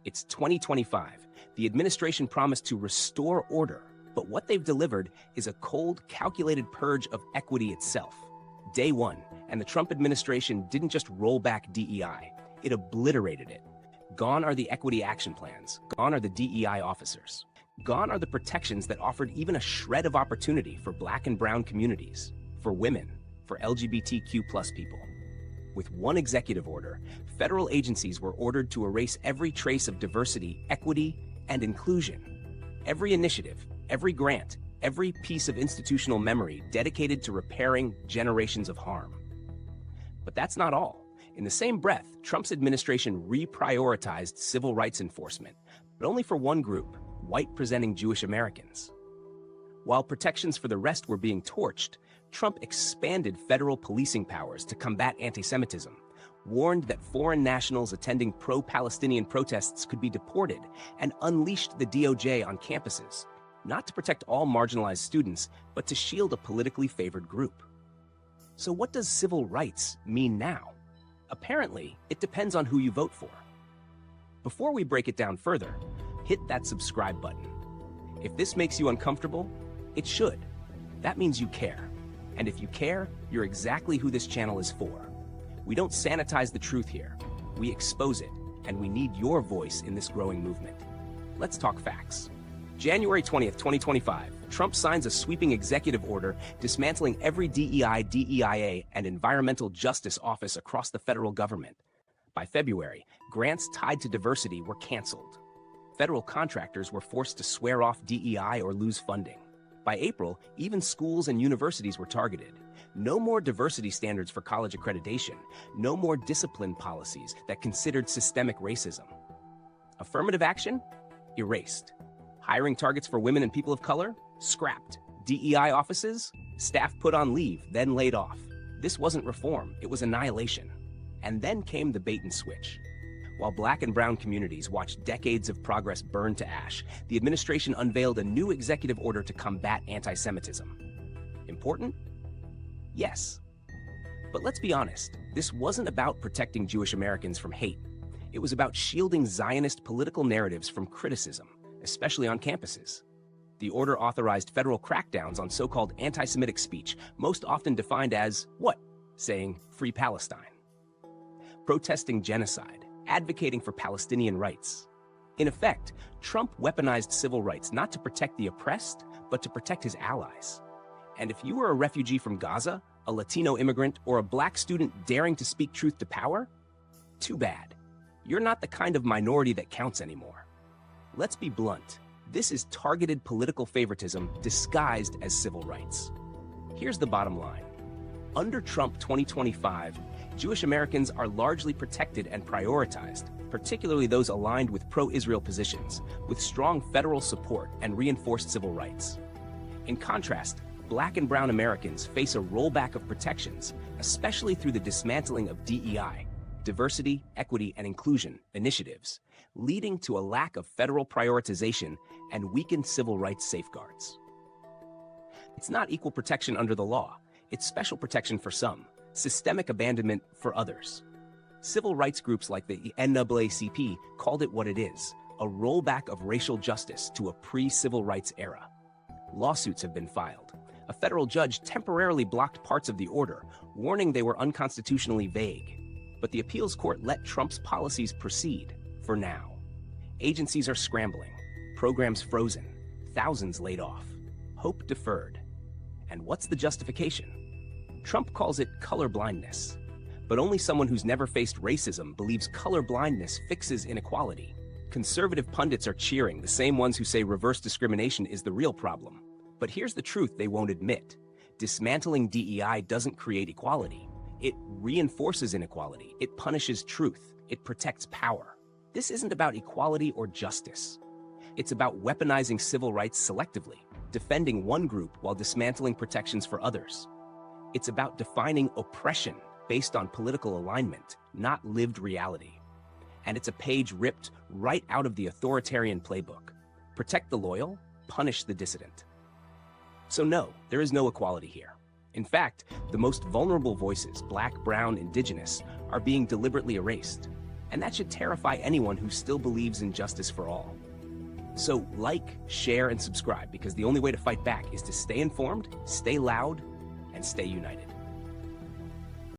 It's 2025. The administration promised to restore order, but what they've delivered is a cold, calculated purge of equity itself. Day one, and the Trump administration didn't just roll back DEI, it obliterated it. Gone are the equity action plans. Gone are the DEI officers. Gone are the protections that offered even a shred of opportunity for Black and brown communities, for women, for LGBTQ+ people. With one executive order, federal agencies were ordered to erase every trace of diversity, equity, and inclusion. Every initiative, every grant, every piece of institutional memory dedicated to repairing generations of harm. But that's not all. In the same breath, Trump's administration reprioritized civil rights enforcement, but only for one group, white-presenting Jewish Americans. While protections for the rest were being torched, Trump expanded federal policing powers to combat anti-Semitism, warned that foreign nationals attending pro-Palestinian protests could be deported, and unleashed the DOJ on campuses, not to protect all marginalized students, but to shield a politically favored group. So what does civil rights mean now? Apparently, it depends on who you vote for. Before we break it down further, hit that subscribe button. If this makes you uncomfortable, it should. That means you care. And if you care, you're exactly who this channel is for. We don't sanitize the truth here. We expose it, and we need your voice in this growing movement. Let's talk facts. January 20th, 2025, Trump signs a sweeping executive order dismantling every DEI, DEIA, and environmental justice office across the federal government. By February, grants tied to diversity were canceled. Federal contractors were forced to swear off DEI or lose funding. By April, even schools and universities were targeted. No more diversity standards for college accreditation. No more discipline policies that considered systemic racism. Affirmative action? Erased. Hiring targets for women and people of color? Scrapped. DEI offices? Staff put on leave, then laid off. This wasn't reform, it was annihilation. And then came the bait and switch. While Black and brown communities watched decades of progress burn to ash, the administration unveiled a new executive order to combat anti-Semitism. Important? Yes. But let's be honest, this wasn't about protecting Jewish Americans from hate. It was about shielding Zionist political narratives from criticism, especially on campuses. The order authorized federal crackdowns on so-called anti-Semitic speech, most often defined as what? Saying, "Free Palestine." Protesting genocide, advocating for Palestinian rights. In effect, Trump weaponized civil rights not to protect the oppressed, but to protect his allies. And if you were a refugee from Gaza, a Latino immigrant, or a Black student daring to speak truth to power, too bad. You're not the kind of minority that counts anymore. Let's be blunt. This is targeted political favoritism disguised as civil rights. Here's the bottom line. Under Trump 2025, Jewish Americans are largely protected and prioritized, particularly those aligned with pro-Israel positions, with strong federal support and reinforced civil rights. In contrast, Black and brown Americans face a rollback of protections, especially through the dismantling of DEI, diversity, equity, and inclusion initiatives, leading to a lack of federal prioritization and weakened civil rights safeguards. It's not equal protection under the law, it's special protection for some, systemic abandonment for others. Civil rights groups like the NAACP called it what it is, a rollback of racial justice to a pre-civil rights era. Lawsuits have been filed. A federal judge temporarily blocked parts of the order, warning they were unconstitutionally vague. But the appeals court let Trump's policies proceed, for now. Agencies are scrambling, programs frozen, thousands laid off, hope deferred. And what's the justification? Trump calls it color blindness. But only someone who's never faced racism believes color blindness fixes inequality. Conservative pundits are cheering, the same ones who say reverse discrimination is the real problem. But here's the truth they won't admit. Dismantling DEI doesn't create equality. It reinforces inequality. It punishes truth. It protects power. This isn't about equality or justice. It's about weaponizing civil rights selectively, defending one group while dismantling protections for others. It's about defining oppression based on political alignment, not lived reality. And it's a page ripped right out of the authoritarian playbook. Protect the loyal, punish the dissident. So no, there is no equality here. In fact, the most vulnerable voices, Black, brown, indigenous, are being deliberately erased. And that should terrify anyone who still believes in justice for all. So like, share, and subscribe, because the only way to fight back is to stay informed, stay loud, and stay united.